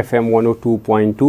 FM 102.2।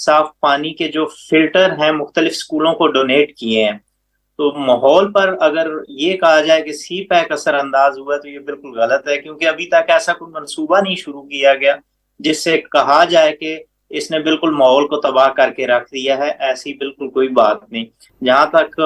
صاف پانی کے جو فلٹر ہیں مختلف اسکولوں کو ڈونیٹ کیے ہیں. تو ماحول پر اگر یہ کہا جائے کہ سی پیک اثر انداز ہوا تو یہ بالکل غلط ہے، کیونکہ ابھی تک ایسا کوئی منصوبہ نہیں شروع کیا گیا جس سے کہا جائے کہ اس نے بالکل ماحول کو تباہ کر کے رکھ دیا ہے. ایسی بالکل کوئی بات نہیں. جہاں تک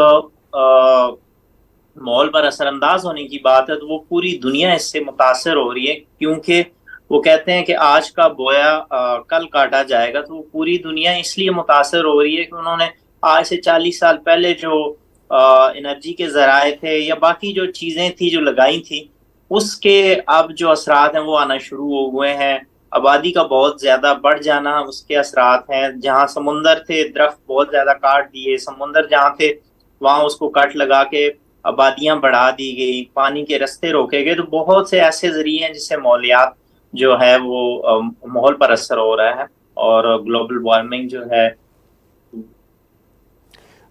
ماحول پر اثر انداز ہونے کی بات ہے تو وہ پوری دنیا اس سے متاثر ہو رہی ہے، کیونکہ وہ کہتے ہیں کہ آج کا بویا کل کاٹا جائے گا. تو وہ پوری دنیا اس لیے متاثر ہو رہی ہے کہ انہوں نے آج سے 40 سال پہلے جو انرجی کے ذرائع تھے یا باقی جو چیزیں تھی جو لگائی تھی، اس کے اب جو اثرات ہیں وہ آنا شروع ہو ہوئے ہیں. آبادی کا بہت زیادہ بڑھ جانا اس کے اثرات ہیں. جہاں سمندر تھے درخت بہت زیادہ کاٹ دیے، سمندر جہاں تھے وہاں اس کو کٹ لگا کے آبادیاں بڑھا دی گئی، پانی کے رستے روکے گئے. تو بہت سے ایسے ذریعے ہیں جس سے ماحولیات جو ہے وہ ماحول پر اثر ہو رہا ہے اور گلوبل وارمنگ جو ہے.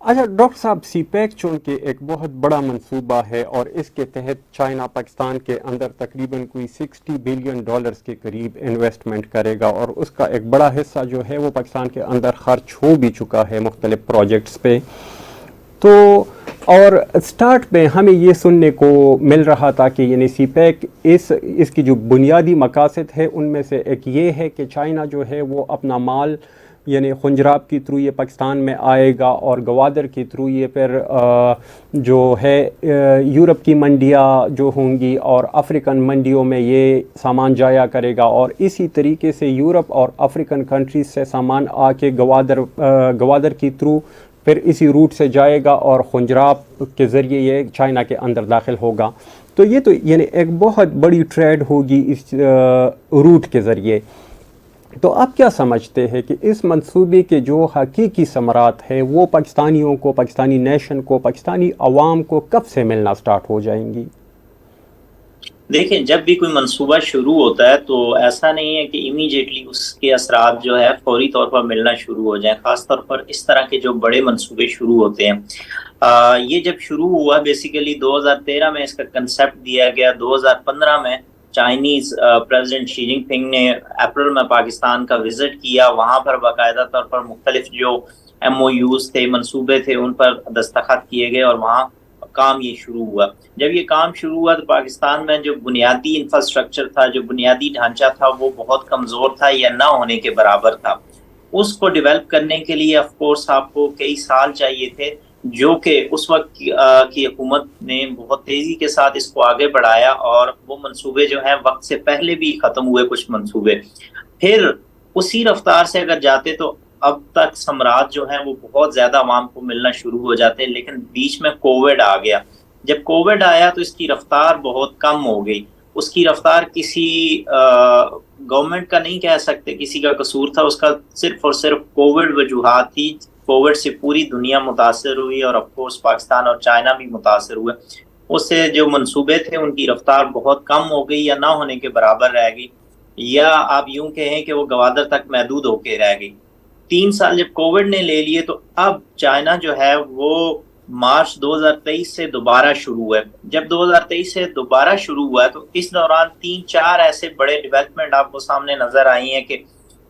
اچھا ڈاکٹر صاحب، سی پیک چونکہ ایک بہت بڑا منصوبہ ہے اور اس کے تحت چائنا پاکستان کے اندر تقریباً کوئی $60 بلین کے قریب انویسٹمنٹ کرے گا، اور اس کا ایک بڑا حصہ جو ہے وہ پاکستان کے اندر خرچ ہو بھی چکا ہے مختلف پروجیکٹس پہ. تو اور سٹارٹ میں ہمیں یہ سننے کو مل رہا تھا کہ یعنی سی پیک اس کی جو بنیادی مقاصد ہے ان میں سے ایک یہ ہے کہ چائنا جو ہے وہ اپنا مال یعنی خنجراب کے تھرو یہ پاکستان میں آئے گا، اور گوادر کے تھرو یہ پھر جو ہے یورپ کی منڈیاں جو ہوں گی اور افریقن منڈیوں میں یہ سامان جایا کرے گا، اور اسی طریقے سے یورپ اور افریقن کنٹریز سے سامان آ کے گوادر کے تھرو پھر اسی روٹ سے جائے گا اور خنجراب کے ذریعے یہ چائنا کے اندر داخل ہوگا. تو یہ تو یعنی ایک بہت بڑی ٹریڈ ہوگی اس روٹ کے ذریعے. تو آپ کیا سمجھتے ہیں کہ اس منصوبے کے جو حقیقی ثمرات ہیں وہ پاکستانیوں کو، پاکستانی نیشن کو، پاکستانی عوام کو کب سے ملنا سٹارٹ ہو جائیں گی؟ دیکھیں، جب بھی کوئی منصوبہ شروع ہوتا ہے تو ایسا نہیں ہے کہ امیجیٹلی اس کے اثرات جو ہے فوری طور پر ملنا شروع ہو جائیں. خاص طور پر اس طرح کے جو بڑے منصوبے شروع ہوتے ہیں. یہ جب شروع ہوا بیسیکلی 2013 میں اس کا کنسیپٹ دیا گیا. 2015 میں چائنیز پریزیڈنٹ شی جن پنگ نے اپریل میں پاکستان کا وزٹ کیا. وہاں پر باقاعدہ طور پر مختلف جو MOUs تھے، منصوبے تھے، ان پر دستخط کیے گئے اور وہاں کام یہ شروع ہوا. جب یہ کام شروع ہوا تو پاکستان میں جو بنیادی انفراسٹرکچر تھا، جو بنیادی ڈھانچہ تھا، وہ بہت کمزور تھا یا نہ ہونے کے برابر تھا. اس کو ڈیولپ کرنے کے لیے آف کورس آپ کو کئی سال چاہیے تھے، جو کہ اس وقت کی حکومت نے بہت تیزی کے ساتھ اس کو آگے بڑھایا، اور وہ منصوبے جو ہیں وقت سے پہلے بھی ختم ہوئے کچھ منصوبے. پھر اسی رفتار سے اگر جاتے تو اب تک ثمرات جو ہیں وہ بہت زیادہ عوام کو ملنا شروع ہو جاتے ہیں. لیکن بیچ میں کووڈ آ گیا. جب کووڈ آیا تو اس کی رفتار بہت کم ہو گئی. اس کی رفتار کسی گورنمنٹ کا نہیں کہہ سکتے کسی کا قصور تھا، اس کا صرف اور صرف کووڈ وجوہات تھی. کووڈ سے پوری دنیا متاثر ہوئی اور آف کورس پاکستان اور چائنا بھی متاثر ہوئے. اس سے جو منصوبے تھے ان کی رفتار بہت کم ہو گئی یا نہ ہونے کے برابر رہ گئی، یا آپ یوں کہیں کہ وہ گوادر تک محدود ہو کے رہ گئی. 3 سال جب کووڈ نے لے لیے تو اب چائنا جو ہے وہ مارچ 2023 سے دوبارہ شروع ہوا ہے. جب 2023 سے دوبارہ شروع ہوا ہے تو اس دوران 3-4 ایسے بڑے ڈیولپمنٹ آپ کو سامنے نظر آئی ہیں کہ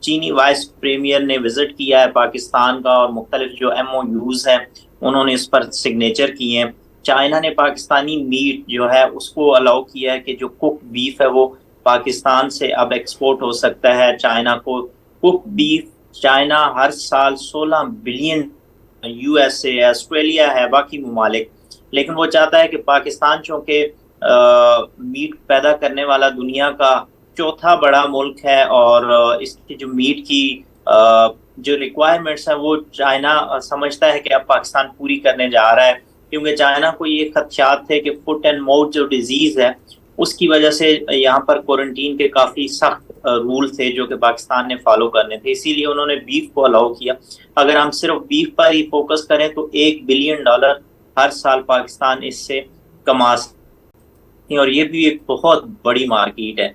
چینی وائس پریمیئر نے وزٹ کیا ہے پاکستان کا، اور مختلف جو MOUs ہیں انہوں نے اس پر سگنیچر کیے ہیں. چائنا نے پاکستانی میٹ جو ہے اس کو الاؤ کیا ہے کہ جو کوک بیف ہے وہ پاکستان سے اب ایکسپورٹ ہو سکتا ہے. چائنا کو کوک بیف چائنا ہر سال 16 بلین USA ہے، آسٹریلیا ہے، باقی ممالک، لیکن وہ چاہتا ہے کہ پاکستان چونکہ میٹ پیدا کرنے والا دنیا کا 4تھا بڑا ملک ہے، اور اس کی جو میٹ کی جو ریکوائرمنٹس ہیں وہ چائنا سمجھتا ہے کہ اب پاکستان پوری کرنے جا رہا ہے. کیونکہ چائنا کو یہ خدشات تھے کہ فٹ اینڈ ماؤتھ جو ڈیزیز ہے اس کی وجہ سے یہاں پر کوارنٹین کے کافی سخت رول تھے جو کہ پاکستان نے فالو کرنے تھے. اسی لیے انہوں نے بیف کو الاؤ کیا. اگر ہم صرف بیف پر ہی فوکس کریں تو $1 بلین ہر سال پاکستان اس سے کما سکتے ہیں، اور یہ بھی ایک بہت بڑی مارکیٹ ہے.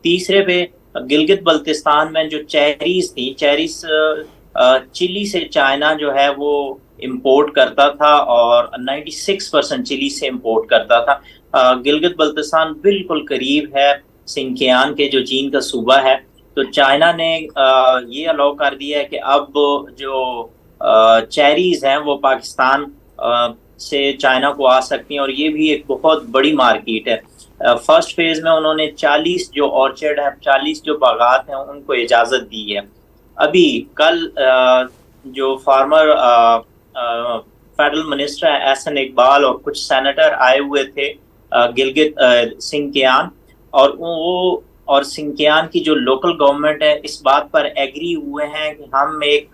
تیسرے پہ گلگت بلتستان میں جو چیریز تھی، چیریز چلی سے چائنا جو ہے وہ امپورٹ کرتا تھا، اور 96% چلی سے امپورٹ کرتا تھا. گلگت بلتستان بالکل قریب ہے سنکیان کے جو چین کا صوبہ ہے، تو تو چائنا نے یہ الاؤ کر دیا ہے کہ اب جو چیریز ہیں وہ پاکستان سے چائنا کو آ سکتی ہیں، اور یہ بھی ایک بہت بڑی مارکیٹ ہے۔ فرسٹ فیز میں انہوں نے 40 جو آرچرڈ ہیں، 40 جو باغات ہیں ان کو اجازت دی ہے۔ ابھی کل جو farmer federal minister Ahsan Iqbal اور کچھ سینیٹر آئے ہوئے تھے گلگت سنکیان، اور سنکیان کی جو لوکل گورنمنٹ ہے اس بات پر ایگری ہوئے ہیں کہ ہم ایک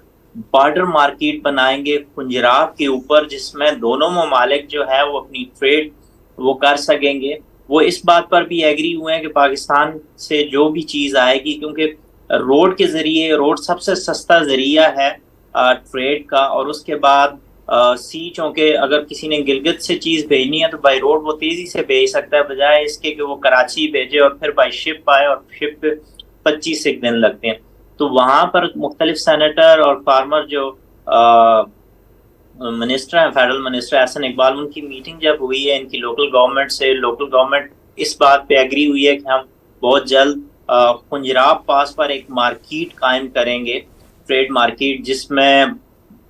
بارڈر مارکیٹ بنائیں گے کنجراب کے اوپر، جس میں دونوں ممالک جو ہے وہ اپنی ٹریڈ وہ کر سکیں گے۔ وہ اس بات پر بھی ایگری ہوئے ہیں کہ پاکستان سے جو بھی چیز آئے گی، کیونکہ روڈ کے ذریعے، روڈ سب سے سستا ذریعہ ہے ٹریڈ کا، اور اس کے بعد سی، چونکہ اگر کسی نے گلگت سے چیز بھیجنی ہے تو بائی روڈ وہ تیزی سے بھیج سکتا ہے، بجائے اس کے کہ وہ کراچی بھیجے اور پھر بائی شپ آئے، اور شپ پہ 25 ایک دن لگتے ہیں۔ تو وہاں پر مختلف سینیٹر اور فارمر جو منسٹر ہیں، فیڈرل منسٹر احسن اقبال، ان کی میٹنگ جب ہوئی ہے ان کی لوکل گورنمنٹ سے، لوکل گورنمنٹ اس بات پہ ایگری ہوئی ہے کہ ہم بہت جلد کنجراب پاس پر ایک مارکیٹ قائم کریں گے، ٹریڈ مارکیٹ، جس میں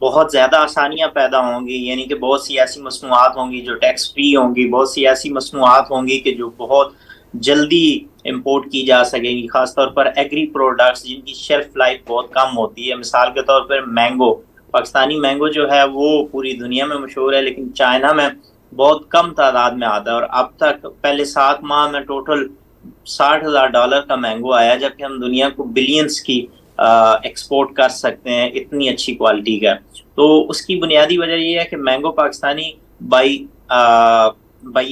بہت زیادہ آسانیاں پیدا ہوں گی، یعنی کہ بہت سی ایسی مصنوعات ہوں گی جو ٹیکس فری ہوں گی، بہت سی ایسی مصنوعات ہوں گی کہ جو بہت جلدی امپورٹ کی جا سکیں گی، خاص طور پر ایگری پروڈکٹس جن کی شیلف لائف بہت کم ہوتی ہے۔ مثال کے طور پر مینگو، پاکستانی مینگو جو ہے وہ پوری دنیا میں مشہور ہے، لیکن چائنا میں بہت کم تعداد میں آتا ہے، اور اب تک پہلے 7 ماہ میں ٹوٹل $60,000 کا مینگو آیا، جبکہ ہم دنیا کو بلینز کی ایکسپورٹ کر سکتے ہیں، اتنی اچھی کوالٹی کا۔ تو اس کی بنیادی وجہ یہ ہے کہ مینگو پاکستانی بائی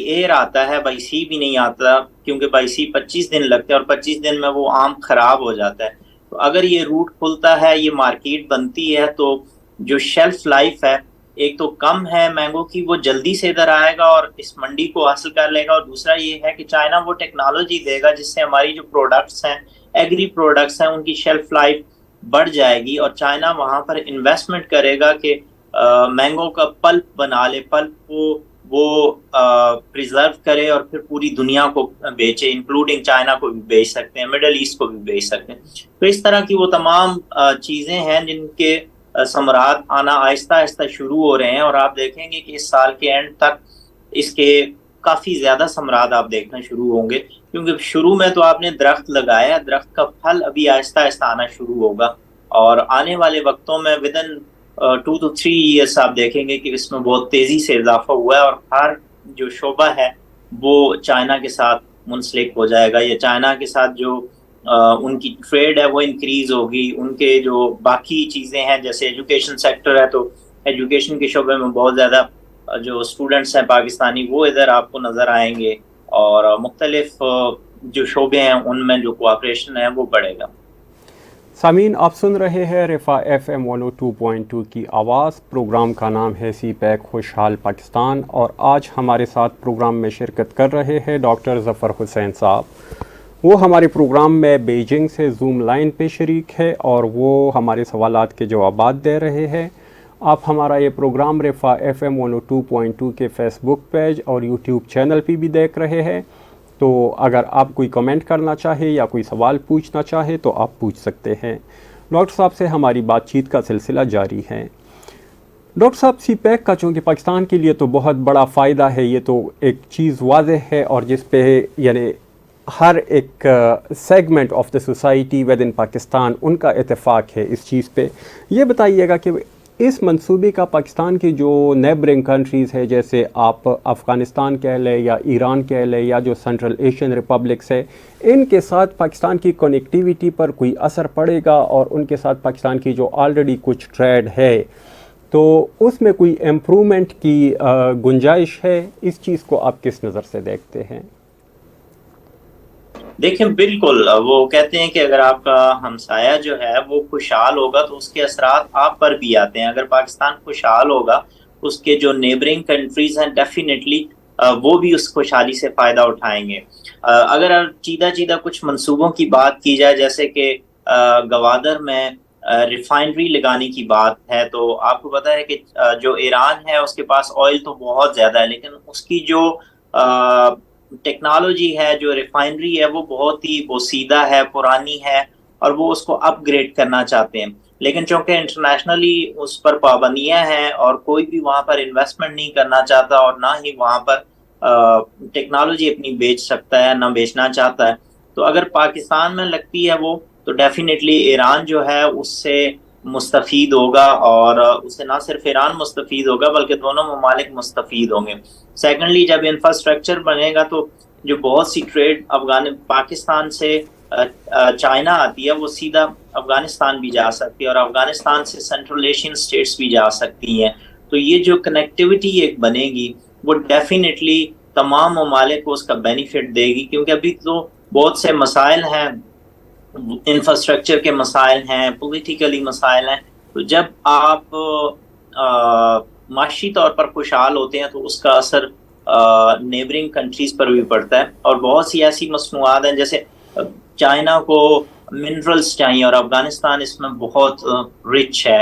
ایئر آتا ہے، بائی سی بھی نہیں آتا، کیونکہ بائی سی 25 دن لگتے ہیں، اور 25 دن میں وہ آم خراب ہو جاتا ہے۔ تو اگر یہ روٹ کھلتا ہے، یہ مارکیٹ بنتی ہے، تو جو شیلف لائف ہے ایک تو کم ہے مینگو کی، وہ جلدی سے ادھر آئے گا اور اس منڈی کو حاصل کر لے گا، اور دوسرا یہ ہے کہ چائنا وہ ٹیکنالوجی دے گا جس سے ہماری جو پروڈکٹس ہیں، ایگری پروڈکٹس ہیں، ان کی شیلف لائف بڑھ جائے گی، اور چائنا وہاں پر انویسٹمنٹ کرے گا کہ مینگو کا پلپ بنا لے، پلپ کو وہ پریزرو کرے اور پھر پوری دنیا کو بیچے، انکلوڈنگ چائنا کو بھی بیچ سکتے ہیں، مڈل ایسٹ کو بھی بیچ سکتے ہیں۔ تو اس طرح کی وہ تمام چیزیں ہیں جن کے ثمرات آنا آہستہ آہستہ شروع ہو رہے ہیں، اور آپ دیکھیں گے کہ اس سال کے اینڈ تک اس کے کافی زیادہ ثمرات آپ دیکھنا شروع ہوں گے، کیونکہ شروع میں تو آپ نے درخت لگایا، درخت کا پھل ابھی آہستہ آہستہ آنا شروع ہوگا، اور آنے والے وقتوں میں ودن 2 to 3 ایئرس آپ دیکھیں گے کہ اس میں بہت تیزی سے اضافہ ہوا ہے، اور ہر جو شعبہ ہے وہ چائنا کے ساتھ منسلک ہو جائے گا، یا چائنا کے ساتھ جو ان کی ٹریڈ ہے وہ انکریز ہوگی، ان کے جو باقی چیزیں ہیں جیسے ایجوکیشن سیکٹر ہے، تو ایجوکیشن کے شعبے میں بہت زیادہ جو اسٹوڈنٹس ہیں پاکستانی وہ ادھر آپ کو نظر آئیں گے، اور مختلف جو شعبے ہیں ان میں جو کوآپریشن ہے وہ بڑھے گا۔ سامعین، آپ سن رہے ہیں رفا FM 102.2 کی آواز، پروگرام کا نام ہے سی پیک خوشحال پاکستان، اور آج ہمارے ساتھ پروگرام میں شرکت کر رہے ہیں ڈاکٹر ظفر حسین صاحب۔ وہ ہمارے پروگرام میں بیجنگ سے زوم لائن پہ شریک ہے، اور وہ ہمارے سوالات کے جوابات دے رہے ہیں۔ آپ ہمارا یہ پروگرام رفا FM 102.2 کے فیس بک پیج اور یوٹیوب چینل پہ بھی دیکھ رہے ہیں، تو اگر آپ کوئی کمنٹ کرنا چاہے یا کوئی سوال پوچھنا چاہے تو آپ پوچھ سکتے ہیں۔ ڈاکٹر صاحب سے ہماری بات چیت کا سلسلہ جاری ہے۔ ڈاکٹر صاحب، سی پیک کا چونکہ پاکستان کے لیے تو بہت بڑا فائدہ ہے، یہ تو ایک چیز واضح ہے، اور جس پہ یعنی ہر ایک segment of the society within Pakistan ان کا اتفاق ہے اس چیز پہ۔ یہ بتائیے گا کہ اس منصوبے کا پاکستان کی جو نیبرنگ کنٹریز ہے، جیسے آپ افغانستان کہہ لیں یا ایران کہہ لیں یا جو سینٹرل ایشین ریپبلکس ہے، ان کے ساتھ پاکستان کی کنیکٹیویٹی پر کوئی اثر پڑے گا، اور ان کے ساتھ پاکستان کی جو آلریڈی کچھ ٹریڈ ہے تو اس میں کوئی امپرومنٹ کی گنجائش ہے؟ اس چیز کو آپ کس نظر سے دیکھتے ہیں؟ دیکھیں، بالکل وہ کہتے ہیں کہ اگر آپ کا ہمسایہ جو ہے وہ خوشحال ہوگا تو اس کے اثرات آپ پر بھی آتے ہیں۔ اگر پاکستان خوشحال ہوگا، اس کے جو نیبرنگ کنٹریز ہیں ڈیفینیٹلی وہ بھی اس خوشحالی سے فائدہ اٹھائیں گے۔ اگر چیدہ کچھ منصوبوں کی بات کی جائے، جیسے کہ گوادر میں ریفائنری لگانے کی بات ہے، تو آپ کو پتہ ہے کہ جو ایران ہے اس کے پاس آئل تو بہت زیادہ ہے، لیکن اس کی جو ٹیکنالوجی ہے، جو ریفائنری ہے، وہ بہت ہی بوسیدہ ہے، پرانی ہے، اور وہ اس کو اپ گریڈ کرنا چاہتے ہیں، لیکن چونکہ انٹرنیشنلی اس پر پابندیاں ہیں اور کوئی بھی وہاں پر انویسٹمنٹ نہیں کرنا چاہتا اور نہ ہی وہاں پر ٹیکنالوجی اپنی بیچ سکتا ہے، نہ بیچنا چاہتا ہے، تو اگر پاکستان میں لگتی ہے وہ، تو ڈیفینیٹلی ایران جو ہے اس سے مستفید ہوگا، اور اس سے نہ صرف ایران مستفید ہوگا بلکہ دونوں ممالک مستفید ہوں گے۔ سیکنڈلی، جب انفراسٹرکچر بنے گا تو جو بہت سی ٹریڈ پاکستان سے چائنا آتی ہے وہ سیدھا افغانستان بھی جا سکتی ہے، اور افغانستان سے سینٹرل ایشین اسٹیٹس بھی جا سکتی ہیں، تو یہ جو کنیکٹیوٹی ایک بنے گی وہ ڈیفینیٹلی تمام ممالک کو اس کا بینیفٹ دے گی، کیونکہ ابھی تو بہت سے مسائل ہیں، انفراسٹرکچر کے مسائل ہیں، پولیٹیکلی مسائل ہیں، تو جب آپ معاشی طور پر خوشحال ہوتے ہیں تو اس کا اثر نیبرنگ کنٹریز پر بھی پڑتا ہے، اور بہت سی ایسی مصنوعات ہیں جیسے چائنا کو منرلز چاہیے اور افغانستان اس میں بہت رچ ہے،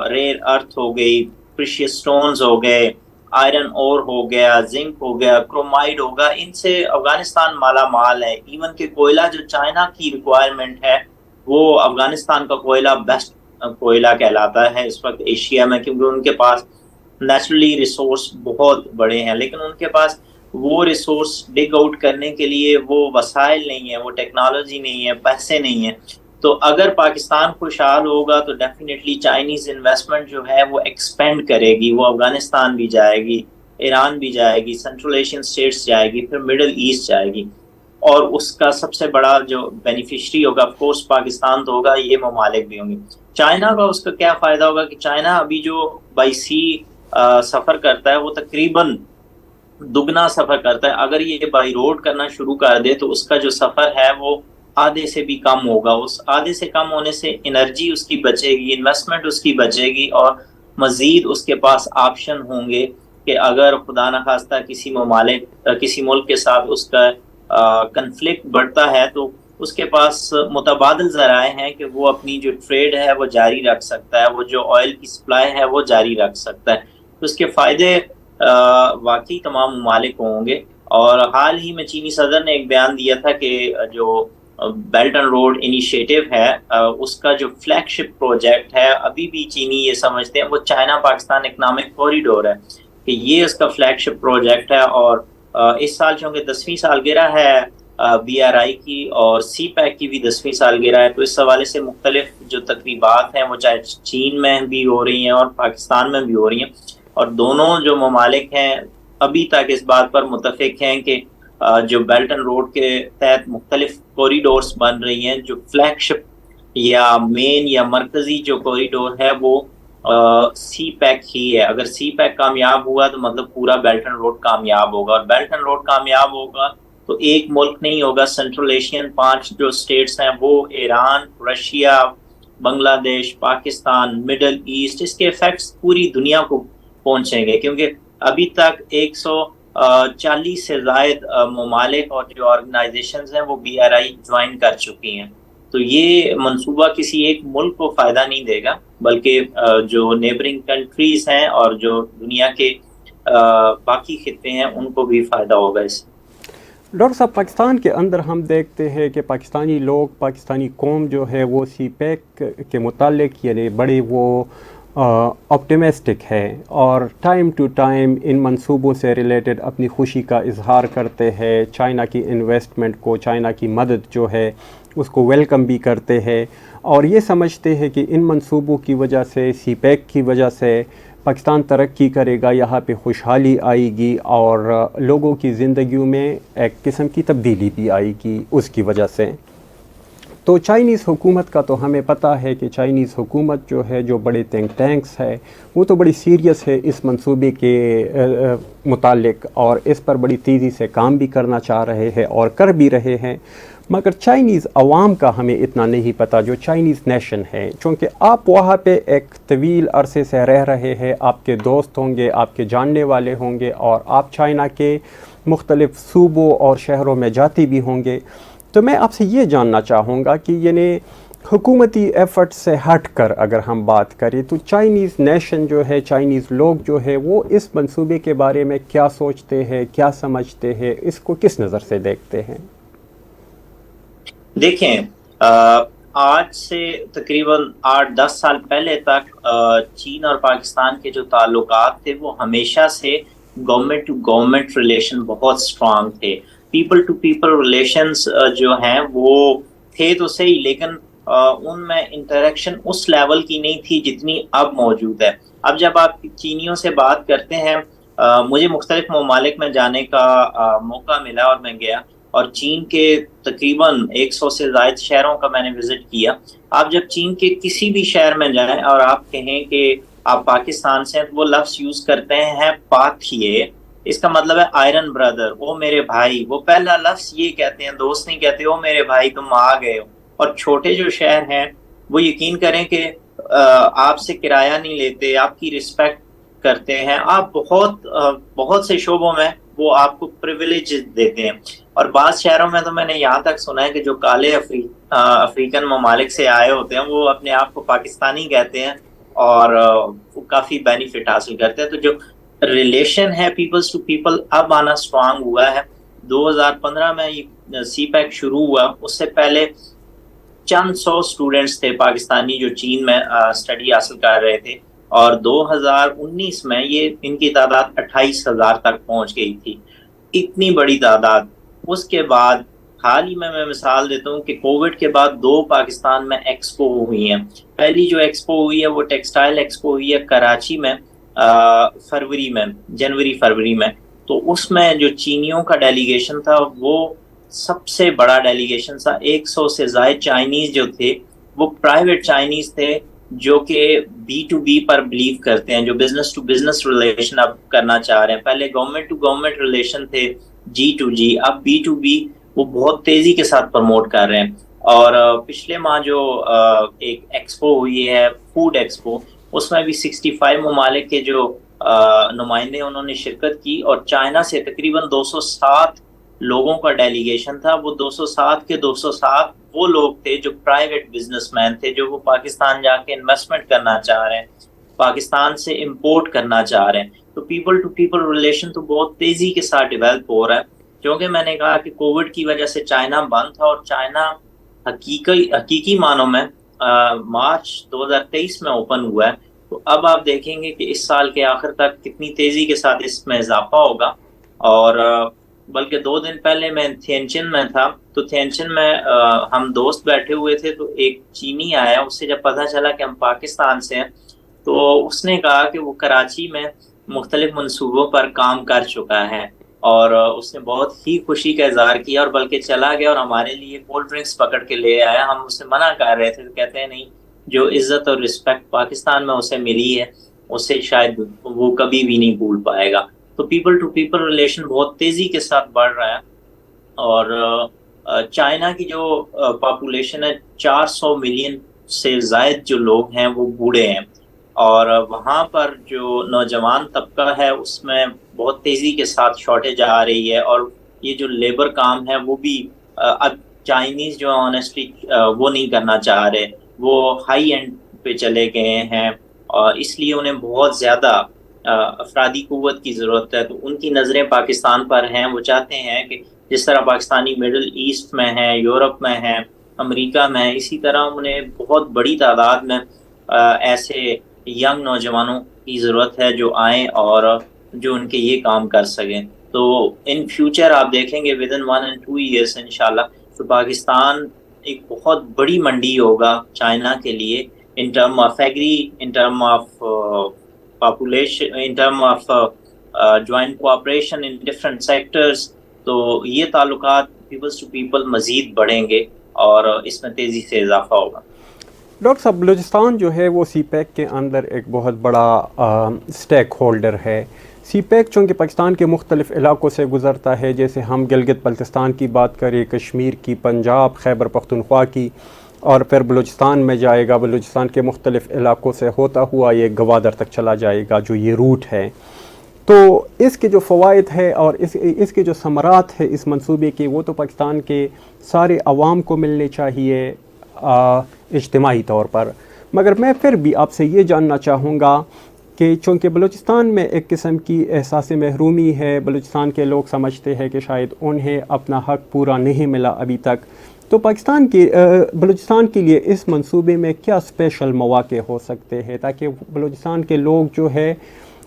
ریئر ارتھ ہو گئی، پریشیس سٹونز ہو گئے، آئرن اور ہو گیا، زنک ہو گیا، کرومائڈ ہوگا، ان سے افغانستان مالا مال ہے۔ ایون کہ کوئلہ جو چائنا کی ریکوائرمنٹ ہے وہ افغانستان کا کوئلہ بیسٹ کوئلہ کہلاتا ہے اس وقت ایشیا میں، کیونکہ ان کے پاس نیچرلی ریسورس بہت بڑے ہیں، لیکن ان کے پاس وہ ریسورس ڈگ آؤٹ کرنے کے لیے وہ وسائل نہیں ہیں، وہ ٹیکنالوجی نہیں ہے، پیسے نہیں ہیں، تو اگر پاکستان خوشحال ہوگا تو ڈیفینیٹلی چائنیز انویسٹمنٹ جو ہے وہ ایکسپینڈ کرے گی، وہ افغانستان بھی جائے گی، ایران بھی جائے گی، سینٹرل ایشین اسٹیٹس جائے گی، پھر مڈل ایسٹ جائے گی، اور اس کا سب سے بڑا جو بینیفیشری ہوگا آف کورس پاکستان تو ہوگا، یہ ممالک بھی ہوں گے۔ چائنا کا اس کا کیا فائدہ ہوگا کہ چائنا ابھی جو بائی سی سفر کرتا ہے وہ تقریباً دگنا سفر کرتا ہے، اگر یہ بائی روڈ کرنا شروع کر دے تو اس کا جو سفر ہے وہ آدھے سے بھی کم ہوگا، اس آدھے سے کم ہونے سے انرجی اس کی بچے گی، انویسٹمنٹ اس کی بچے گی، اور مزید اس کے پاس آپشن ہوں گے کہ اگر خدا نخواستہ کسی ملک کے ساتھ اس کا کنفلکٹ بڑھتا ہے تو اس کے پاس متبادل ذرائع ہیں کہ وہ اپنی جو ٹریڈ ہے وہ جاری رکھ سکتا ہے، وہ جو آئل کی سپلائی ہے وہ جاری رکھ سکتا ہے، تو اس کے فائدے واقعی تمام ممالک کو ہوں گے۔ اور حال ہی میں چینی صدر نے ایک بیان دیا تھا کہ جو بیلٹ اینڈ روڈ انیشیٹو ہے اس کا جو فلیگ شپ پروجیکٹ ہے، ابھی بھی چینی یہ سمجھتے ہیں وہ چائنا پاکستان اکنامک کوریڈور ہے، کہ یہ اس کا فلیگ شپ پروجیکٹ ہے، اور اس سال چونکہ 10ویں سالگرہ ہے بی آر آئی کی، اور سی پیک کی بھی 10ویں سالگرہ ہے، تو اس حوالے سے مختلف جو تقریبات ہیں وہ چاہے چین میں بھی ہو رہی ہیں اور پاکستان میں بھی ہو رہی ہیں، اور دونوں جو ممالک ہیں ابھی تک اس بات پر متفق ہیں کہ جو بیلٹ اینڈ روڈ کے تحت مختلف کوریڈورز بن رہی ہیں، جو فلیگ شپ یا مین یا مرکزی جو کوریڈور ہے وہ سی پیک ہی ہے۔ اگر سی پیک کامیاب ہوا تو مطلب پورا بیلٹ اینڈ روڈ کامیاب ہوگا، اور بیلٹ اینڈ روڈ کامیاب ہوگا تو ایک ملک نہیں ہوگا، سینٹرل ایشین 5 جو اسٹیٹس ہیں وہ ایران، رشیا، بنگلہ دیش، پاکستان، مڈل ایسٹ، اس کے ایفیکٹس پوری دنیا کو پہنچیں گے، کیونکہ ابھی تک 140 سے زائد ممالک اور جو آرگنائزیشنز ہیں وہ بی آر آئی جوائن کر چکی ہیں، تو یہ منصوبہ کسی ایک ملک کو فائدہ نہیں دے گا بلکہ جو نیبرنگ کنٹریز ہیں اور جو دنیا کے باقی خطے ہیں ان کو بھی فائدہ ہوگا اس سے۔ ڈاکٹر صاحب، پاکستان کے اندر ہم دیکھتے ہیں کہ پاکستانی لوگ، پاکستانی قوم جو ہے وہ سی پیک کے متعلق یعنی بڑے وہ آپٹیمسٹک ہے، اور ٹائم ٹو ٹائم ان منصوبوں سے ریلیٹڈ اپنی خوشی کا اظہار کرتے ہیں، چائنا کی انویسٹمنٹ کو، چائنا کی مدد جو ہے اس کو ویلکم بھی کرتے ہیں، اور یہ سمجھتے ہیں کہ ان منصوبوں کی وجہ سے، سی پیک کی وجہ سے پاکستان ترقی کرے گا، یہاں پہ خوشحالی آئے گی، اور لوگوں کی زندگیوں میں ایک قسم کی تبدیلی بھی آئے گی اس کی وجہ سے۔ تو چائنیز حکومت کا تو ہمیں پتہ ہے کہ چائنیز حکومت جو ہے، جو بڑے تھنک ٹینکس ہے، وہ تو بڑی سیریس ہے اس منصوبے کے متعلق، اور اس پر بڑی تیزی سے کام بھی کرنا چاہ رہے ہیں اور کر بھی رہے ہیں، مگر چائنیز عوام کا ہمیں اتنا نہیں پتہ، جو چائنیز نیشن ہے، چونکہ آپ وہاں پہ ایک طویل عرصے سے رہ رہے ہیں، آپ کے دوست ہوں گے، آپ کے جاننے والے ہوں گے، اور آپ چائنا کے مختلف صوبوں اور شہروں میں جاتے بھی ہوں گے، تو میں آپ سے یہ جاننا چاہوں گا کہ یعنی حکومتی ایفرٹ سے ہٹ کر اگر ہم بات کریں تو چائنیز نیشن جو ہے، چائنیز لوگ جو ہے، وہ اس منصوبے کے بارے میں کیا سوچتے ہیں، کیا سمجھتے ہیں، اس کو کس نظر سے دیکھتے ہیں؟ دیکھیں، آج سے تقریباً 8-10 سال پہلے تک چین اور پاکستان کے جو تعلقات تھے وہ ہمیشہ سے گورنمنٹ ٹو گورنمنٹ ریلیشن بہت اسٹرانگ تھے. پیپل ٹو پیپل ریلیشنز جو ہیں وہ تھے تو صحیح، لیکن ان میں انٹریکشن اس لیول کی نہیں تھی جتنی اب موجود ہے. اب جب آپ چینیوں سے بات کرتے ہیں، مجھے مختلف ممالک میں جانے کا موقع ملا اور میں گیا، اور چین کے تقریباً 100 سے زائد شہروں کا میں نے وزٹ کیا. آپ جب چین کے کسی بھی شہر میں جائیں اور آپ کہیں کہ آپ پاکستان سے ہیں تو وہ لفظ یوز کرتے ہیں پاتھیے. اس کا مطلب ہے آئرن بردر، وہ میرے بھائی. وہ پہلا لفظ یہ کہتے ہیں، دوست نہیں کہتے، وہ میرے بھائی تم آ گئے ہو. اور چھوٹے جو شہر ہیں وہ یقین کریں کہ آپ سے کرایہ نہیں لیتے، آپ کی رسپیکٹ کرتے ہیں. آپ بہت سے شعبوں میں وہ آپ کو پریویلیج دیتے ہیں. اور بعض شہروں میں تو میں نے یہاں تک سنا ہے کہ جو کالے افریقن ممالک سے آئے ہوتے ہیں وہ اپنے آپ کو پاکستانی کہتے ہیں اور وہ کافی بینیفٹ حاصل کرتے ہیں. تو جو ریلیشن ہے پیپلز ٹو پیپل اب آنا اسٹرانگ ہوا ہے. 2015 میں سی پیک شروع ہوا، اس سے پہلے چند 100 اسٹوڈنٹس تھے پاکستانی جو چین میں اسٹڈی حاصل کر رہے تھے، اور 2019 میں یہ ان کی تعداد 28,000 تک پہنچ گئی تھی. اتنی بڑی تعداد. اس کے بعد حال ہی میں مثال دیتا ہوں کہ کووڈ کے بعد 2 پاکستان میں ایکسپو ہوئی ہیں. پہلی جو ایکسپو ہوئی ہے وہ ٹیکسٹائل ایکسپو ہوئی ہے کراچی میں جنوری فروری میں. تو اس میں جو چینیوں کا ڈیلیگیشن تھا وہ سب سے بڑا ڈیلیگیشن تھا. 100 سے زائد چائنیز جو تھے وہ پرائیویٹ چائنیز تھے جو کہ بی ٹو بی پر بلیو کرتے ہیں، جو بزنس ٹو بزنس ریلیشن اب کرنا چاہ رہے ہیں. پہلے گورنمنٹ ٹو گورنمنٹ ریلیشن تھے G2G، اب B2B وہ بہت تیزی کے ساتھ پروموٹ کر رہے ہیں. اور پچھلے ماہ جو ایک ایکسپو ہوئی ہے فوڈ ایکسپو، اس میں بھی 65 ممالک کے جو نمائندے انہوں نے شرکت کی، اور چائنا سے تقریباً 207 لوگوں کا ڈیلیگیشن تھا. وہ 207 کے 207 وہ لوگ تھے جو پرائیویٹ بزنس مین تھے، جو وہ پاکستان جا کے انویسٹمنٹ کرنا چاہ رہے ہیں، پاکستان سے امپورٹ کرنا چاہ رہے ہیں. تو پیپل ٹو پیپل ریلیشن تو بہت تیزی کے ساتھ ڈیولپ ہو رہا ہے. کیونکہ میں نے کہا کہ کووڈ کی وجہ سے چائنا بند تھا، اور چائنا حقیقی معنوں میں مارچ 2023 میں اوپن ہوا ہے. تو اب آپ دیکھیں گے کہ اس سال کے آخر تک کتنی تیزی کے ساتھ اس میں اضافہ ہوگا. اور بلکہ 2 دن پہلے میں تھینچن میں تھا، تو تھینچن میں ہم دوست بیٹھے ہوئے تھے، تو ایک چینی آیا. اس سے جب پتہ چلا کہ ہم پاکستان سے ہیں تو اس نے کہا کہ وہ کراچی میں مختلف منصوبوں پر کام کر چکا ہے، اور اس نے بہت ہی خوشی کا اظہار کیا، اور بلکہ چلا گیا اور ہمارے لیے کولڈ ڈرنکس پکڑ کے لے آیا. ہم اسے منع کر رہے تھے تو کہتے ہیں نہیں، جو عزت اور رسپیکٹ پاکستان میں اسے ملی ہے اسے شاید وہ کبھی بھی نہیں بھول پائے گا. تو پیپل ٹو پیپل ریلیشن بہت تیزی کے ساتھ بڑھ رہا ہے. اور چائنا کی جو پاپولیشن ہے 400 ملین سے زائد جو لوگ ہیں وہ بوڑھے ہیں، اور وہاں پر جو نوجوان طبقہ ہے اس میں بہت تیزی کے ساتھ شارٹیج آ رہی ہے. اور یہ جو لیبر کام ہے وہ بھی اب چائنیز جو آنیسٹلی وہ نہیں کرنا چاہ رہے، وہ ہائی اینڈ پہ چلے گئے ہیں، اور اس لیے انہیں بہت زیادہ افرادی قوت کی ضرورت ہے. تو ان کی نظریں پاکستان پر ہیں. وہ چاہتے ہیں کہ جس طرح پاکستانی مڈل ایسٹ میں ہیں، یورپ میں ہیں، امریکہ میں، اسی طرح انہیں بہت بڑی تعداد میں ایسے ینگ نوجوانوں کی ضرورت ہے جو آئیں اور جو ان کے یہ کام کر سکیں. تو ان فیوچر آپ دیکھیں گے ود ان 1 and 2 years انشاءاللہ تو پاکستان ایک بہت بڑی منڈی ہوگا چائنا کے لیے، in term of agri, in term of population, in term of joint cooperation in different sectors. تو یہ تعلقات پیپلز ٹو پیپل مزید بڑھیں گے اور اس میں تیزی سے اضافہ ہوگا. ڈاکٹر صاحب، بلوچستان جو ہے وہ سی پیک کے اندر ایک بہت بڑا سٹیک ہولڈر ہے. سی پیک چونکہ پاکستان کے مختلف علاقوں سے گزرتا ہے، جیسے ہم گلگت بلتستان کی بات کریں، کشمیر کی، پنجاب، خیبر پختونخوا کی، اور پھر بلوچستان میں جائے گا، بلوچستان کے مختلف علاقوں سے ہوتا ہوا یہ گوادر تک چلا جائے گا جو یہ روٹ ہے. تو اس کے جو فوائد ہے اور اس کے جو ثمرات ہے اس منصوبے کے، وہ تو پاکستان کے سارے عوام کو ملنے چاہیے اجتماعی طور پر. مگر میں پھر بھی آپ سے یہ جاننا چاہوں گا کہ چونکہ بلوچستان میں ایک قسم کی احساس محرومی ہے، بلوچستان کے لوگ سمجھتے ہیں کہ شاید انہیں اپنا حق پورا نہیں ملا ابھی تک، تو بلوچستان کے لیے اس منصوبے میں کیا اسپیشل مواقع ہو سکتے ہیں تاکہ بلوچستان کے لوگ جو ہے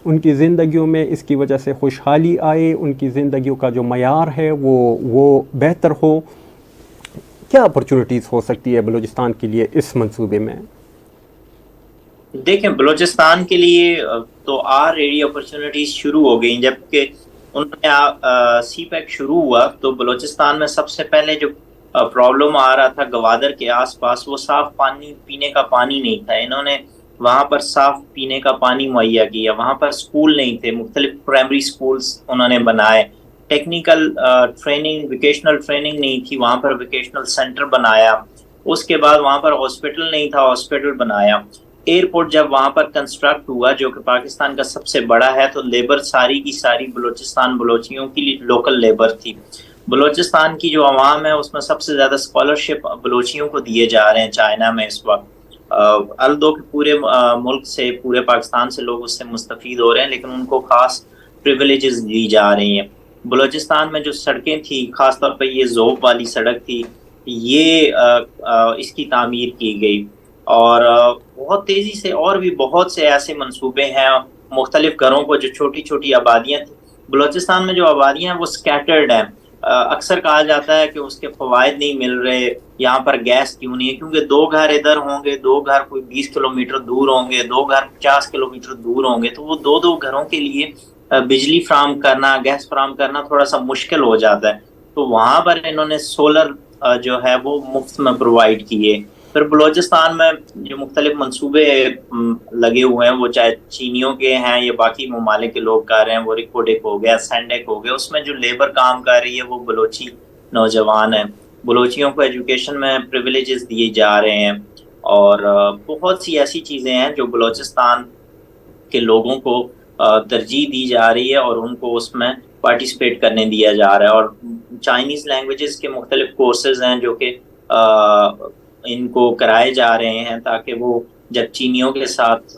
ان کی زندگیوں میں اس کی وجہ سے خوشحالی آئے, ان کی زندگیوں کا جو معیار ہے وہ بہتر ہو؟ کیا اپرچونٹیز ہو سکتی ہے بلوچستان کے لیے اس منصوبے میں؟ دیکھیں, بلوچستان کے لیے تو آلریڈی اپرچونٹیز شروع ہو گئی. جبکہ انہوں نے سی پیک شروع ہوا تو بلوچستان میں سب سے پہلے جو پرابلم آ رہا تھا گوادر کے آس پاس, وہ صاف پانی, پینے کا پانی نہیں تھا. انہوں نے وہاں پر صاف پینے کا پانی مہیا کیا. وہاں پر اسکول نہیں تھے, مختلف پرائمری اسکولس انہوں نے بنائے. ٹیکنیکل ٹریننگ, ویکیشنل ٹریننگ نہیں تھی, وہاں پر ویکیشنل سینٹر بنایا. اس کے بعد وہاں پر ہاسپٹل نہیں تھا, ہاسپٹل بنایا. ایئرپورٹ جب وہاں پر کنسٹرکٹ ہوا جو کہ پاکستان کا سب سے بڑا ہے, تو لیبر ساری کی ساری بلوچیوں کی لوکل لیبر تھی. بلوچستان کی جو عوام ہے اس میں سب سے زیادہ اسکالرشپ بلوچیوں کو دیے جا رہے ہیں چائنا میں اس وقت. الدو کے پورے ملک سے, پورے پاکستان سے لوگ اس سے مستفید ہو رہے ہیں, لیکن ان کو خاص پریویلیجز دی جا رہی ہیں. بلوچستان میں جو سڑکیں تھیں, خاص طور پہ یہ ذوب والی سڑک تھی, یہ اس کی تعمیر کی گئی. اور بہت تیزی سے اور بھی بہت سے ایسے منصوبے ہیں مختلف گھروں کو, جو چھوٹی چھوٹی آبادیاں تھیں. بلوچستان میں جو آبادیاں ہیں وہ سکیٹرڈ ہیں. اکثر کہا جاتا ہے کہ اس کے فوائد نہیں مل رہے, یہاں پر گیس کیوں نہیں ہے, کیونکہ 2 گھر ادھر ہوں گے, 2 گھر کوئی 20 کلومیٹر دور ہوں گے, 2 گھر 50 کلومیٹر دور ہوں گے, تو وہ 2 گھروں کے لیے بجلی فراہم کرنا, گیس فراہم کرنا تھوڑا سا مشکل ہو جاتا ہے. تو وہاں پر انہوں نے سولر جو ہے وہ مفت میں پرووائڈ کیے. پھر بلوچستان میں جو مختلف منصوبے لگے ہوئے ہیں, وہ چاہے چینیوں کے ہیں یا باقی ممالک کے لوگ کر رہے ہیں, وہ ریکوڈیک ہو گیا, سینڈیک ہو گیا, اس میں جو لیبر کام کر رہی ہے وہ بلوچی نوجوان ہیں. بلوچیوں کو ایجوکیشن میں پریویلیجز دیے جا رہے ہیں, اور بہت سی ایسی چیزیں ہیں جو بلوچستان کے لوگوں کو ترجیح دی جا رہی ہے اور ان کو اس میں پارٹیسپیٹ کرنے دیا جا رہا ہے. اور چائنیز لینگویجز کے مختلف کورسز ہیں جو کہ ان کو کرائے جا رہے ہیں, تاکہ وہ جب چینیوں کے ساتھ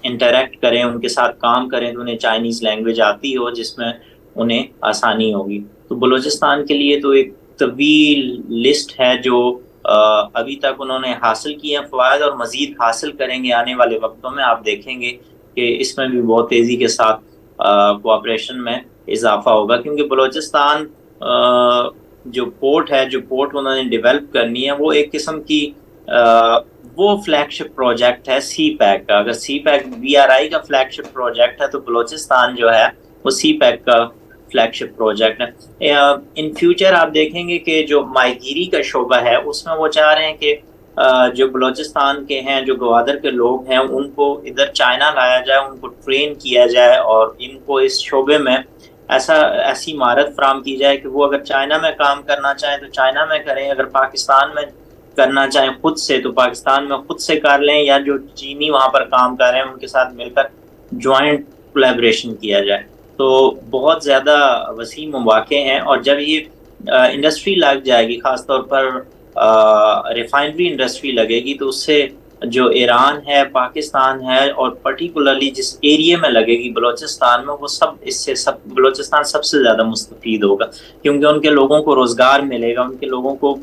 انٹریکٹ کریں, ان کے ساتھ کام کریں, تو انہیں چائنیز لینگویج آتی ہو جس میں انہیں آسانی ہوگی. تو بلوچستان کے لیے تو ایک طویل لسٹ ہے جو ابھی تک انہوں نے حاصل کیے ہیں فوائد, اور مزید حاصل کریں گے آنے والے وقتوں میں. آپ دیکھیں گے کہ اس میں بھی بہت تیزی کے ساتھ کوآپریشن میں اضافہ ہوگا, کیونکہ بلوچستان جو پورٹ ہے, جو پورٹ انہوں نے ڈیولپ کرنی ہے, وہ ایک قسم کی وہ فلیگ شپ پروجیکٹ ہے سی پیک کا. اگر سی پیک BRI کا فلیگ شپ پروجیکٹ ہے, تو بلوچستان جو ہے وہ سی پیک کا فلیگ شپ پروجیکٹ ہے. ان فیوچر آپ دیکھیں گے کہ جو ماہی گیری کا شعبہ ہے اس میں وہ چاہ رہے ہیں کہ جو بلوچستان کے ہیں, جو گوادر کے لوگ ہیں, ان کو ادھر چائنا لایا جائے, ان کو ٹرین کیا جائے, اور ان کو اس شعبے میں ایسی مہارت فراہم کی جائے کہ وہ اگر چائنا میں کام کرنا چاہیں تو چائنا میں کریں, اگر پاکستان میں کرنا چاہیں خود سے تو پاکستان میں خود سے کر لیں, یا جو چینی وہاں پر کام کر رہے ہیں ان کے ساتھ مل کر جوائنٹ کولیبریشن کیا جائے. تو بہت زیادہ وسیع مواقع ہیں, اور جب یہ انڈسٹری لگ جائے گی, خاص طور پر ریفائنری انڈسٹری لگے گی, تو اس سے جو ایران ہے, پاکستان ہے, اور پرٹیکولرلی جس ایریے میں لگے گی بلوچستان میں, وہ بلوچستان سب سے زیادہ مستفید ہوگا, کیونکہ ان کے لوگوں کو روزگار ملے گا, ان کے لوگوں کو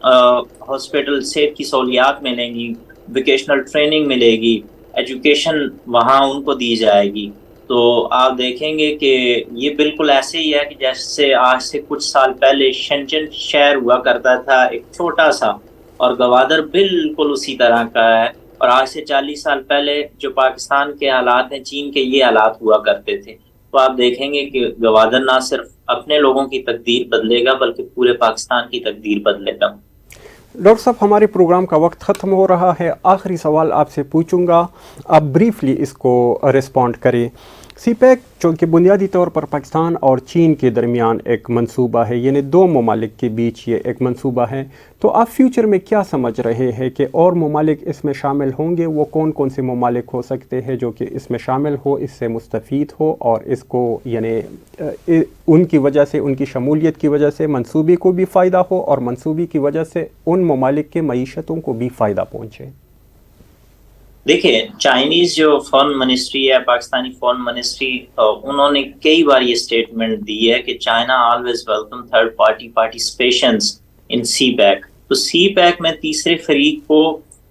ہاسپٹل صحت کی سہولیات ملیں گی, ویکیشنل ٹریننگ ملے گی, ایجوکیشن وہاں ان کو دی جائے گی. تو آپ دیکھیں گے کہ یہ بالکل ایسے ہی ہے کہ جیسے آج سے کچھ سال پہلے شنچن شہر ہوا کرتا تھا, ایک چھوٹا سا, اور گوادر بالکل اسی طرح کا ہے. اور آج سے 40 سال پہلے جو پاکستان کے حالات ہیں, چین کے یہ حالات ہوا کرتے تھے. تو آپ دیکھیں گے کہ گوادر نہ صرف اپنے لوگوں کی تقدیر بدلے گا بلکہ پورے پاکستان کی تقدیر بدلے گا. ڈاکٹر صاحب, ہمارے پروگرام کا وقت ختم ہو رہا ہے. آخری سوال آپ سے پوچھوں گا, آپ بریفلی اس کو رسپونڈ کریں. سی پیک چونکہ بنیادی طور پر پاکستان اور چین کے درمیان ایک منصوبہ ہے, یعنی 2 ممالک کے بیچ یہ ایک منصوبہ ہے, تو آپ فیوچر میں کیا سمجھ رہے ہیں کہ اور ممالک اس میں شامل ہوں گے؟ وہ کون کون سے ممالک ہو سکتے ہیں جو کہ اس میں شامل ہو, اس سے مستفید ہو, اور اس کو یعنی ان کی وجہ سے, ان کی شمولیت کی وجہ سے منصوبے کو بھی فائدہ ہو, اور منصوبے کی وجہ سے ان ممالک کے معیشتوں کو بھی فائدہ پہنچے؟ دیکھیں, چائنیز جو فارن منسٹری ہے, پاکستانی فارن منسٹری, انہوں نے کئی بار یہ سٹیٹمنٹ دی ہے کہ China always welcome third party participations in CPEC. تو CPEC میں تیسرے فریق کو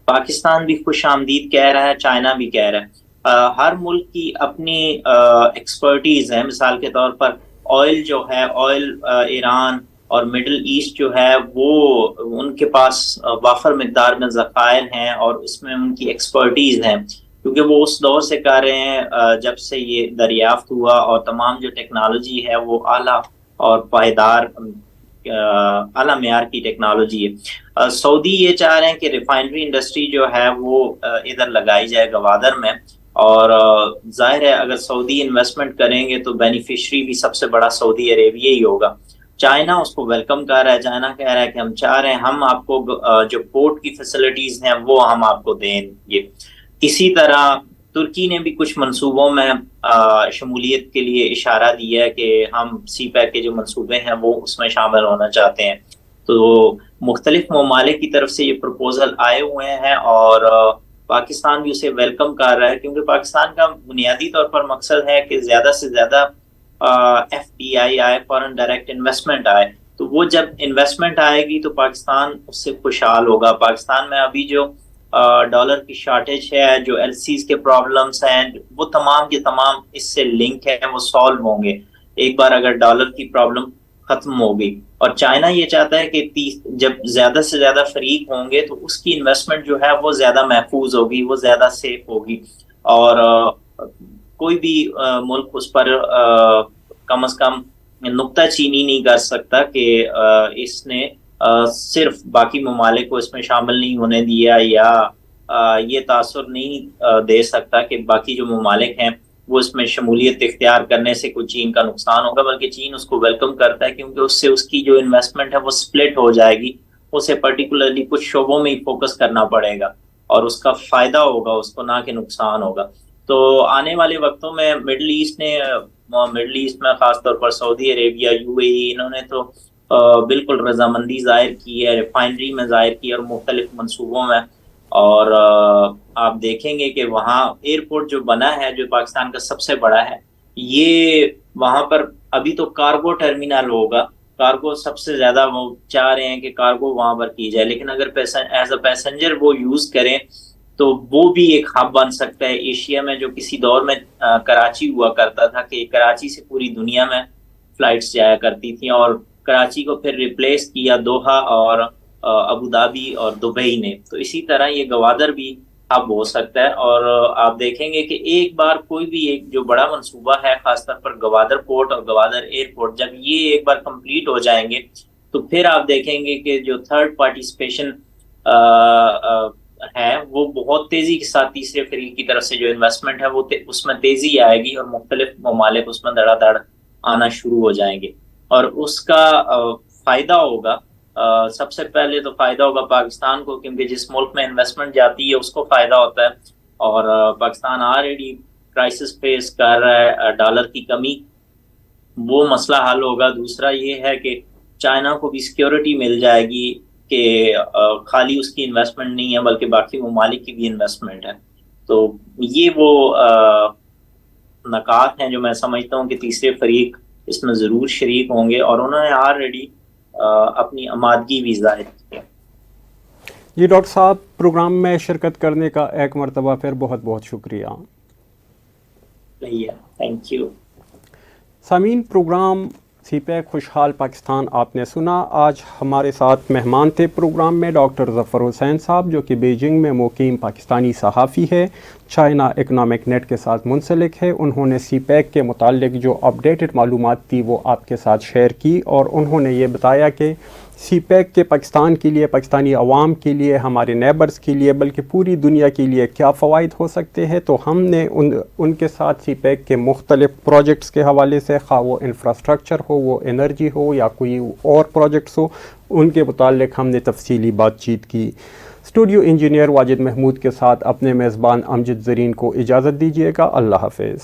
پاکستان بھی خوش آمدید کہہ رہا ہے, چائنا بھی کہہ رہا ہے. ہر ملک کی اپنی ایکسپرٹیز ہے. مثال کے طور پر آئل جو ہے, آئل ایران اور مڈل ایسٹ جو ہے وہ ان کے پاس وافر مقدار میں ذخائر ہیں اور اس میں ان کی ایکسپرٹیز ہیں, کیونکہ وہ اس دور سے کر رہے ہیں جب سے یہ دریافت ہوا, اور تمام جو ٹیکنالوجی ہے وہ اعلیٰ اور پائیدار اعلیٰ معیار کی ٹیکنالوجی ہے. سعودی یہ چاہ رہے ہیں کہ ریفائنری انڈسٹری جو ہے وہ ادھر لگائی جائے گوادر میں, اور ظاہر ہے اگر سعودی انویسٹمنٹ کریں گے تو بینیفیشری بھی سب سے بڑا سعودی عربیہ ہی ہوگا. چائنا اس کو ویلکم کر رہا ہے. چائنا کہہ رہا ہے کہ ہم چاہ رہے ہیں ہم آپ کو جو پورٹ کی فیسلٹیز ہیں وہ ہم آپ کو دیں گے. اسی طرح ترکی نے بھی کچھ منصوبوں میں شمولیت کے لیے اشارہ دیا ہے کہ ہم CPEC کے جو منصوبے ہیں وہ اس میں شامل ہونا چاہتے ہیں. تو مختلف ممالک کی طرف سے یہ پروپوزل آئے ہوئے ہیں اور پاکستان بھی اسے ویلکم کر رہا ہے, کیونکہ پاکستان کا بنیادی طور پر مقصد ہے کہ زیادہ سے زیادہ FDI آئے, فارن ڈائریکٹ انویسٹمنٹ آئے. تو وہ جب انویسٹمنٹ آئے گی تو پاکستان اس سے خوشحال ہوگا. پاکستان میں ابھی جو ڈالر کی شارٹیج ہے, جو LCs کے پرابلمس ہیں, وہ تمام کے تمام اس سے لنک ہے, وہ سالو ہوں گے ایک بار اگر ڈالر کی پرابلم ختم ہوگی. اور چائنا یہ چاہتا ہے کہ جب زیادہ سے زیادہ فریق ہوں گے تو اس کی انویسٹمنٹ جو ہے وہ زیادہ محفوظ ہوگی, وہ زیادہ سیف ہوگی, اور کوئی بھی ملک اس پر کم از کم نکتہ چینی نہیں کر سکتا کہ اس نے صرف باقی ممالک کو اس میں شامل نہیں ہونے دیا, یا یہ تاثر نہیں دے سکتا کہ باقی جو ممالک ہیں وہ اس میں شمولیت اختیار کرنے سے کوئی چین کا نقصان ہوگا, بلکہ چین اس کو ویلکم کرتا ہے, کیونکہ اس سے اس کی جو انویسٹمنٹ ہے وہ سپلٹ ہو جائے گی. اسے پرٹیکولرلی کچھ شعبوں میں ہی فوکس کرنا پڑے گا اور اس کا فائدہ ہوگا اس کو, نہ کہ نقصان ہوگا. تو آنے والے وقتوں میں مڈل ایسٹ میں خاص طور پر سعودی عربیہ, UAE, انہوں نے تو بالکل رضامندی ظاہر کی ہے, ریفائنری میں ظاہر کی اور مختلف منصوبوں میں. اور آپ دیکھیں گے کہ وہاں ایئرپورٹ جو بنا ہے جو پاکستان کا سب سے بڑا ہے, یہ وہاں پر ابھی تو کارگو ٹرمینل ہوگا. کارگو سب سے زیادہ وہ چاہ رہے ہیں کہ کارگو وہاں پر کی جائے, لیکن اگر ایز اے پیسنجر وہ یوز کریں تو وہ بھی ایک ہب بن سکتا ہے ایشیا میں, جو کسی دور میں کراچی ہوا کرتا تھا کہ کراچی سے پوری دنیا میں فلائٹس جایا کرتی تھیں, اور کراچی کو پھر ریپلیس کیا دوحہ اور ابو دھابی اور دبئی نے. تو اسی طرح یہ گوادر بھی ہب ہو سکتا ہے. اور آپ دیکھیں گے کہ ایک بار کوئی بھی ایک جو بڑا منصوبہ ہے, خاص طور پر گوادر پورٹ اور گوادر ایئرپورٹ, جب یہ ایک بار کمپلیٹ ہو جائیں گے تو پھر آپ دیکھیں گے کہ جو تھرڈ پارٹیسپیشن ہے وہ بہت تیزی کے ساتھ تیسرے فریق کی طرف سے جو انویسٹمنٹ ہے وہ اس میں تیزی آئے گی, اور مختلف ممالک اس میں دڑا دڑ آنا شروع ہو جائیں گے. اور اس کا فائدہ ہوگا, سب سے پہلے تو فائدہ ہوگا پاکستان کو, کیونکہ جس ملک میں انویسٹمنٹ جاتی ہے اس کو فائدہ ہوتا ہے, اور پاکستان آلریڈی کرائسس فیس کر رہا ہے, ڈالر کی کمی, وہ مسئلہ حل ہوگا. دوسرا یہ ہے کہ چائنا کو بھی سیکیورٹی مل جائے گی کہ خالی اس کی انویسٹمنٹ نہیں ہے بلکہ باقی ممالک کی بھی انویسٹمنٹ ہے. تو یہ وہ نکات ہیں جو میں سمجھتا ہوں کہ تیسرے فریق اس میں ضرور شریک ہوں گے, اور انہوں نے آلریڈی اپنی آمادگی بھی ظاہر کی ہے. جی ڈاکٹر صاحب, پروگرام میں شرکت کرنے کا ایک مرتبہ پھر بہت بہت شکریہ. Thank you. سامعین, پروگرام CPEC خوشحال پاکستان آپ نے سنا. آج ہمارے ساتھ مہمان تھے پروگرام میں ڈاکٹر ظفر حسین صاحب, جو کہ بیجنگ میں مقیم پاکستانی صحافی ہے, چائنا اکنامک نیٹ کے ساتھ منسلک ہے. انہوں نے CPEC کے متعلق جو اپڈیٹڈ معلومات تھی وہ آپ کے ساتھ شیئر کی, اور انہوں نے یہ بتایا کہ CPEC کے پاکستان کے لیے, پاکستانی عوام کے لیے, ہمارے نیبرز کے لیے, بلکہ پوری دنیا کے لیے کیا فوائد ہو سکتے ہیں. تو ہم نے ان کے ساتھ CPEC کے مختلف پروجیکٹس کے حوالے سے, خواہ وہ انفراسٹرکچر ہو, وہ انرجی ہو, یا کوئی اور پروجیکٹس ہو, ان کے متعلق ہم نے تفصیلی بات چیت کی. اسٹوڈیو انجینئر واجد محمود کے ساتھ اپنے میزبان امجد زرین کو اجازت دیجیے گا. اللہ حافظ.